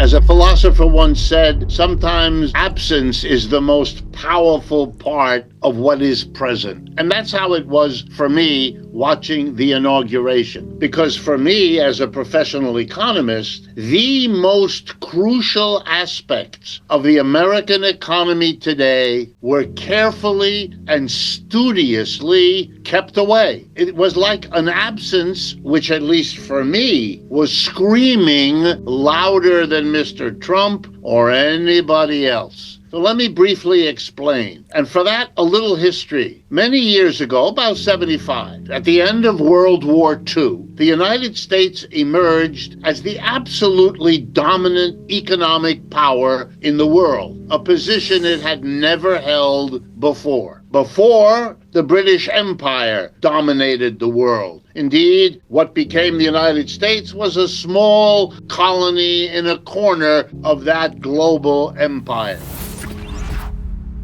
As a philosopher once said, sometimes absence is the most powerful part of what is present. And that's how it was for me watching the inauguration. Because for me, as a professional economist, the most crucial aspects of the American economy today were carefully and studiously kept away. It was like an absence, which at least for me, was screaming louder than Mr. Trump or anybody else. So let me briefly explain. And for that, a little history. Many years ago, about 75, at the end of World War II, the United States emerged as the absolutely dominant economic power in the world, a position it had never held before. Before, the British Empire dominated the world. Indeed, what became the United States was a small colony in a corner of that global empire.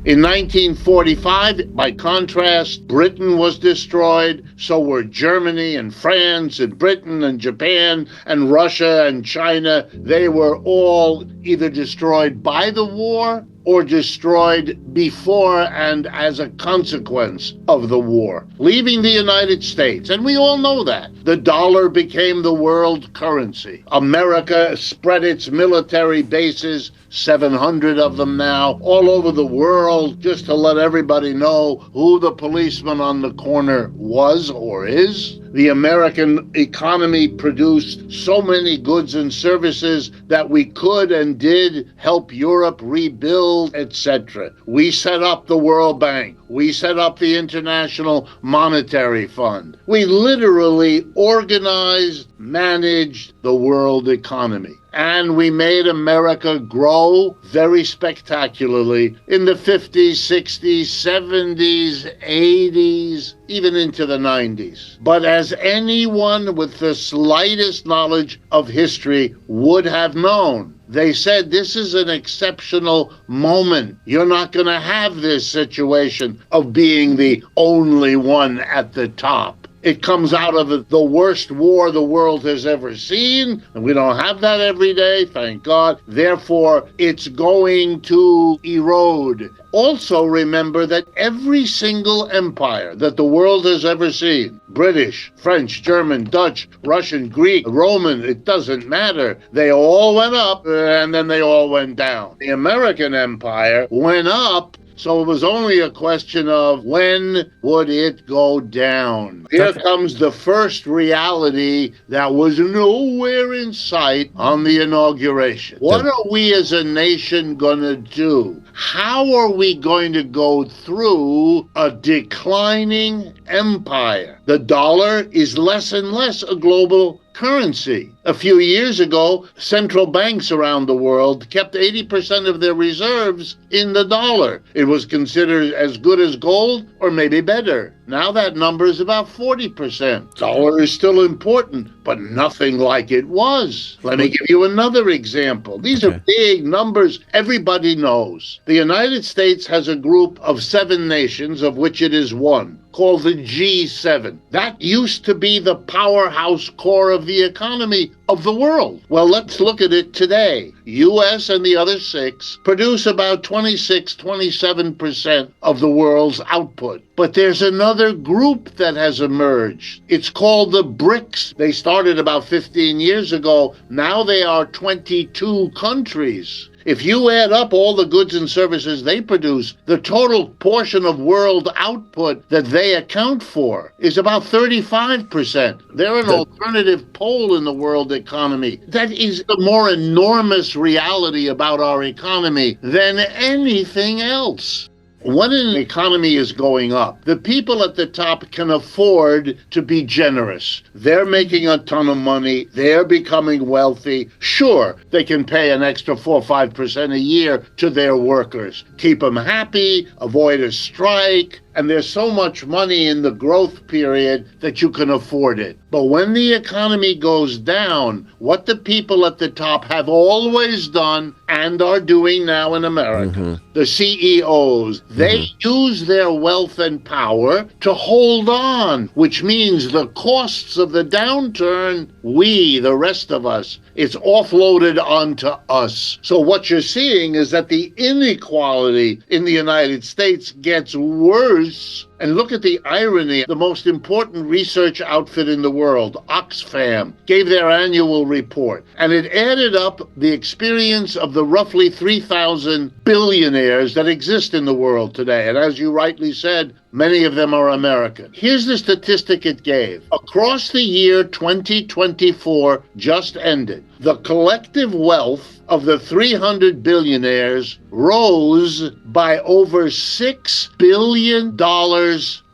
In 1945, by contrast, Britain was destroyed, so were Germany and France and Britain and Japan and Russia and China. They were all either destroyed by the war or destroyed before and as a consequence of the war, leaving the United States. And we all know that. The dollar became the world currency. America spread its military bases, 700 of them now, all over the world, just to let everybody know who the policeman on the corner was or is. The American economy produced so many goods and services that we could and did help Europe rebuild, etc. We set up the World Bank. We set up the International Monetary Fund. We literally organized, managed the world economy. And we made America grow very spectacularly in the 50s, 60s, 70s, 80s, even into the 90s. But as anyone with the slightest knowledge of history would have known, they said this is an exceptional moment. You're not going to have this situation of being the only one at the top. It comes out of the worst war the world has ever seen, and we don't have that every day, thank God. Therefore, it's going to erode. Also remember that every single empire that the world has ever seen, British, French, German, Dutch, Russian, Greek, Roman, it doesn't matter. They all went up and then they all went down. The American empire went up, so it was only a question of when would it go down. Here comes the first reality that was nowhere in sight on the inauguration. What are we as a nation going to do? How are we going to go through a declining empire? The dollar is less and less a global currency. A few years ago, central banks around the world kept 80% of their reserves in the dollar. It was considered as good as gold or maybe better. Now that number is about 40%. Dollar is still important, but nothing like it was. Let me give you another example. These are big numbers everybody knows. The United States has a group of 7 nations, of which it is one, called the G7. That used to be the powerhouse core of the economy of the world. Well, let's look at it today. U.S. and the other 6 produce about 26-27% of the world's output. But there's another group that has emerged. It's called the BRICS. They started about 15 years ago. Now they are 22 countries. If you add up all the goods and services they produce, the total portion of world output that they account for is about 35%. They're an alternative pole in the world economy. That is a more enormous reality about our economy than anything else. When an economy is going up, the people at the top can afford to be generous. They're making a ton of money. They're becoming wealthy. Sure, they can pay an extra 4 or 5% a year to their workers. Keep them happy, avoid a strike, and there's so much money in the growth period that you can afford it. But when the economy goes down, what the people at the top have always done and are doing now in America, the CEOs, they use their wealth and power to hold on, which means the costs of the downturn, we, the rest of us, it's offloaded onto us. So what you're seeing is that the inequality in the United States gets worse. And look at the irony. The most important research outfit in the world, Oxfam, gave their annual report. And it added up the experience of the roughly 3,000 billionaires that exist in the world today. And as you rightly said, many of them are American. Here's the statistic it gave. Across the year 2024 just ended, the collective wealth of the 300 billionaires rose by over $6 billion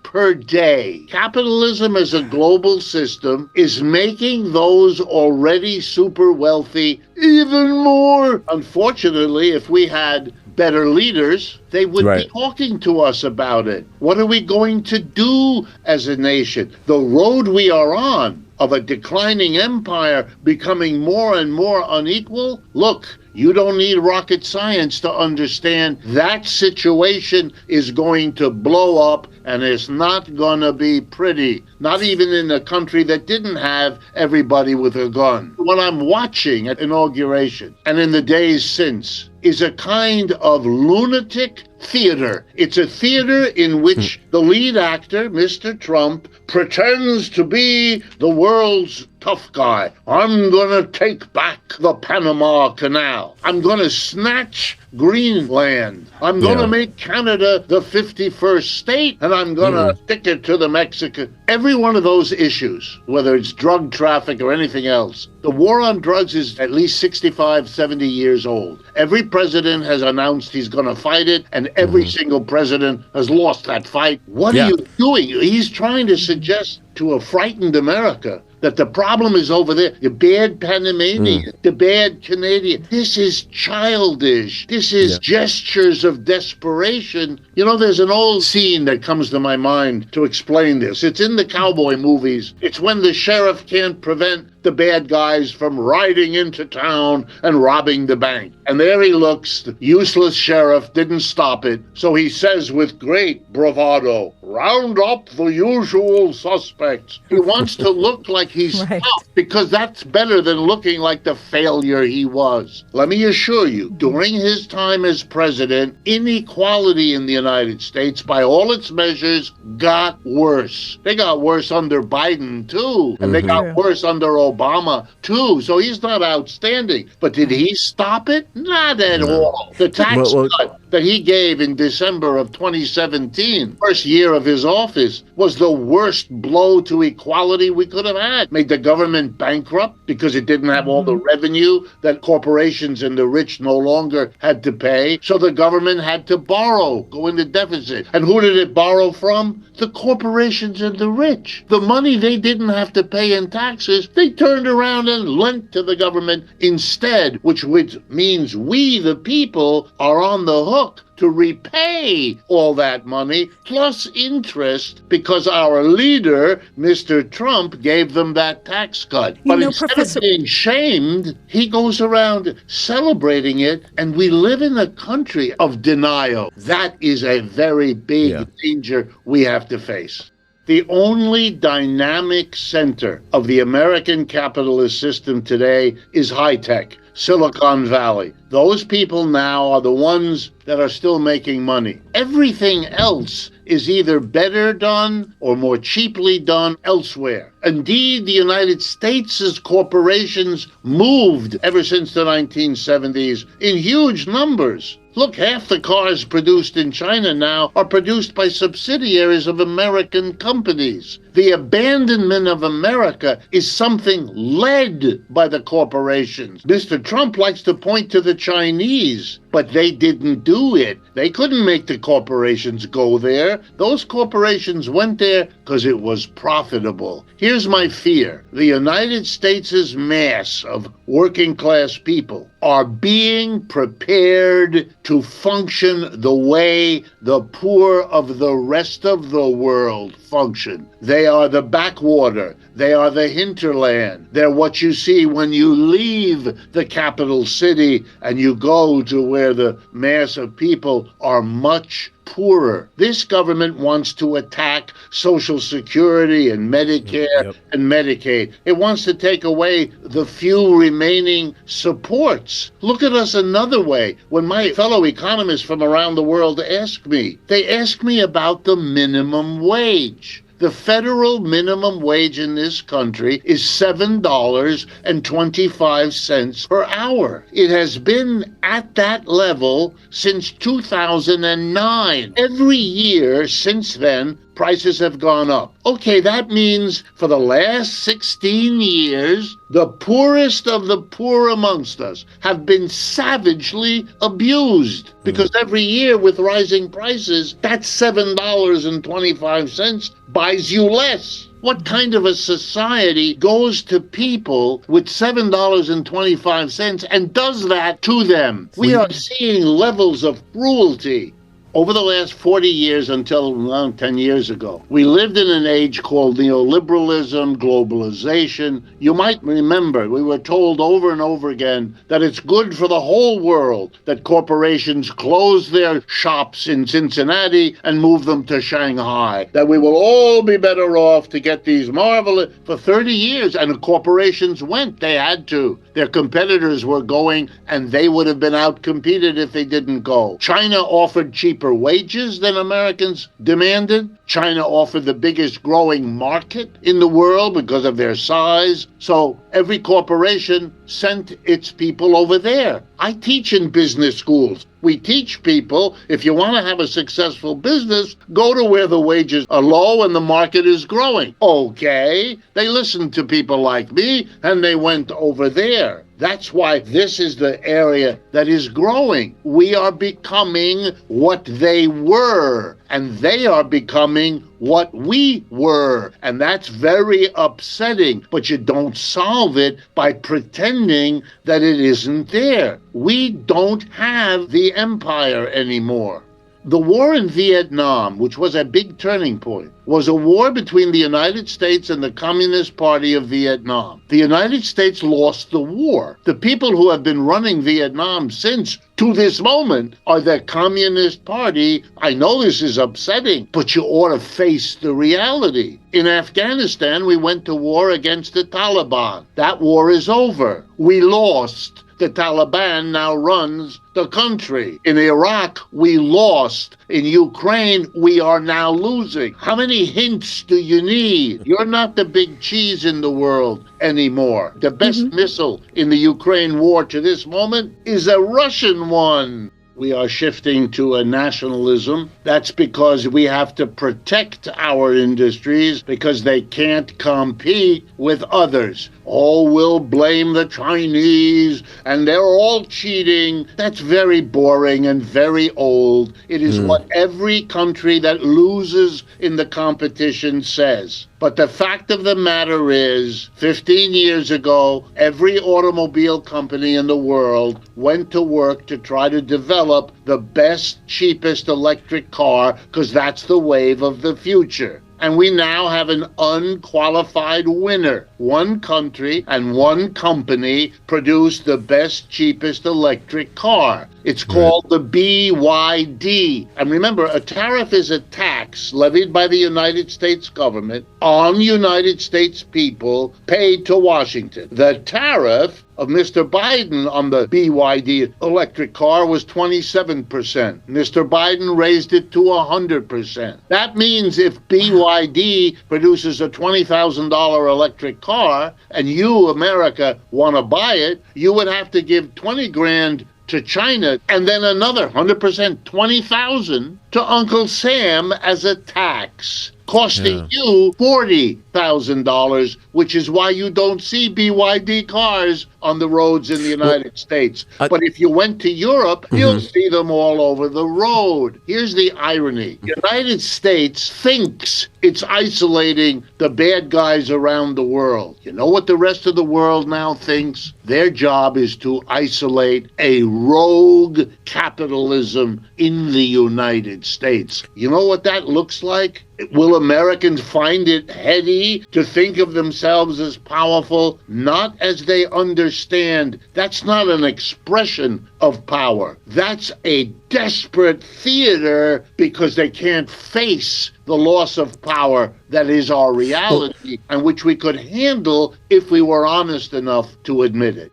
per day. Capitalism as a global system is making those already super wealthy even more. Unfortunately, if we had better leaders, they would be talking to us about it. What are we going to do as a nation? The road we are on of a declining empire becoming more and more unequal? Look, you don't need rocket science to understand that situation is going to blow up, and it's not going to be pretty. Not even in a country that didn't have everybody with a gun. What I'm watching at Inauguration and in the days since is a kind of lunatic theater. It's a theater in which the lead actor, Mr. Trump, pretends to be the world's tough guy. I'm going to take back the Panama Canal. I'm going to snatch Greenland. I'm going to make Canada the 51st state, and I'm going to stick it to the Mexican. Every one of those issues, whether it's drug traffic or anything else, the war on drugs is at least 65, 70 years old. Every president has announced he's going to fight it, and every single president has lost that fight. What are you doing? He's trying to suggest to a frightened America that the problem is over there. The bad Panamanian, the bad Canadian. This is childish. This is gestures of desperation. You know, there's an old scene that comes to my mind to explain this. It's in the cowboy movies. It's when the sheriff can't prevent the bad guys from riding into town and robbing the bank. And there he looks, the useless sheriff didn't stop it. So he says with great bravado, "Round up the usual suspects." He wants to look like he's tough, because that's better than looking like the failure he was. Let me assure you, during his time as president, inequality in the United States, by all its measures, got worse. They got worse under Biden, too. And they got worse under Obama, too. So he's not outstanding. But did he stop it? Not at all. The tax cut that he gave in December of 2017, first year of his office, was the worst blow to equality we could have had. Made the government bankrupt because it didn't have all the revenue that corporations and the rich no longer had to pay. So the government had to borrow, go into deficit. And who did it borrow from? The corporations and the rich. The money they didn't have to pay in taxes, they turned around and lent to the government instead, which means we, the people, are on the hook to repay all that money plus interest, because our leader, Mr. Trump, gave them that tax cut. But instead of being shamed, he goes around celebrating it, and we live in a country of denial. That is a very big danger we have to face. The only dynamic center of the American capitalist system today is high tech, Silicon Valley. Those people now are the ones that are still making money. Everything else is either better done or more cheaply done elsewhere. Indeed, the United States' corporations moved ever since the 1970s in huge numbers. Look, half the cars produced in China now are produced by subsidiaries of American companies. The abandonment of America is something led by the corporations. Mr. Trump likes to point to the Chinese, but they didn't do it. They couldn't make the corporations go there. Those corporations went there because it was profitable. Here's my fear. The United States' mass of working class people are being prepared to function the way the poor of the rest of the world function. They are the backwater. They are the hinterland. They're what you see when you leave the capital city and you go to where the mass of people are much poorer. This government wants to attack Social Security and Medicare and Medicaid. It wants to take away the few remaining supports. Look at us another way. When my fellow economists from around the world ask me, they ask me about the minimum wage. The federal minimum wage in this country is $7.25 per hour. It has been at that level since 2009. Every year since then, prices have gone up. Okay, that means for the last 16 years, the poorest of the poor amongst us have been savagely abused. Because every year with rising prices, that $7.25 buys you less. What kind of a society goes to people with $7.25 and does that to them? We are seeing levels of cruelty. Over the last 40 years until 10 years ago, we lived in an age called neoliberalism, globalization. You might remember we were told over and over again that it's good for the whole world that corporations close their shops in Cincinnati and move them to Shanghai, that we will all be better off to get these marvelous. For 30 years, and the corporations went. They had to. Their competitors were going, and they would have been outcompeted if they didn't go. China offered cheaper wages than Americans demanded. China offered the biggest growing market in the world because of their size. So every corporation sent its people over there. I teach in business schools. We teach people, if you want to have a successful business, go to where the wages are low and the market is growing. Okay, they listened to people like me and they went over there. That's why this is the area that is growing. We are becoming what they were, and they are becoming what we were. And that's very upsetting, but you don't solve it by pretending that it isn't there. We don't have the empire anymore. The war in Vietnam, which was a big turning point, was a war between the United States and the Communist Party of Vietnam. The United States lost the war. The people who have been running Vietnam since to this moment are the Communist Party. I know this is upsetting, but you ought to face the reality. In Afghanistan, we went to war against the Taliban. That war is over. We lost. The Taliban now runs the country. In Iraq, we lost. In Ukraine, we are now losing. How many hints do you need? You're not the big cheese in the world anymore. The best missile in the Ukraine war to this moment is a Russian one. We are shifting to a nationalism. That's because we have to protect our industries because they can't compete with others. Oh, we'll blame the Chinese and they're all cheating. That's very boring and very old. It is what every country that loses in the competition says. But the fact of the matter is, 15 years ago, every automobile company in the world went to work to try to develop the best, cheapest electric car, because that's the wave of the future. And we now have an unqualified winner. One country and one company produced the best, cheapest electric car. It's called the BYD. And remember, a tariff is a tax levied by the United States government on United States people paid to Washington. The tariff of Mr. Biden on the BYD electric car was 27%. Mr. Biden raised it to 100%. That means if BYD produces a $20,000 electric car and you, America, want to buy it, you would have to give 20 grand to China and then another 100%, 20,000 to Uncle Sam as a tax. costing you $40,000, which is why you don't see BYD cars on the roads in the United States. But if you went to Europe, you'll see them all over the road. Here's the irony. The United States thinks it's isolating the bad guys around the world. You know what the rest of the world now thinks? Their job is to isolate a rogue capitalism in the United States. You know what that looks like? Will Americans find it heady to think of themselves as powerful? Not as they understand. That's not an expression of power. That's a desperate theater because they can't face the loss of power that is our reality and which we could handle if we were honest enough to admit it.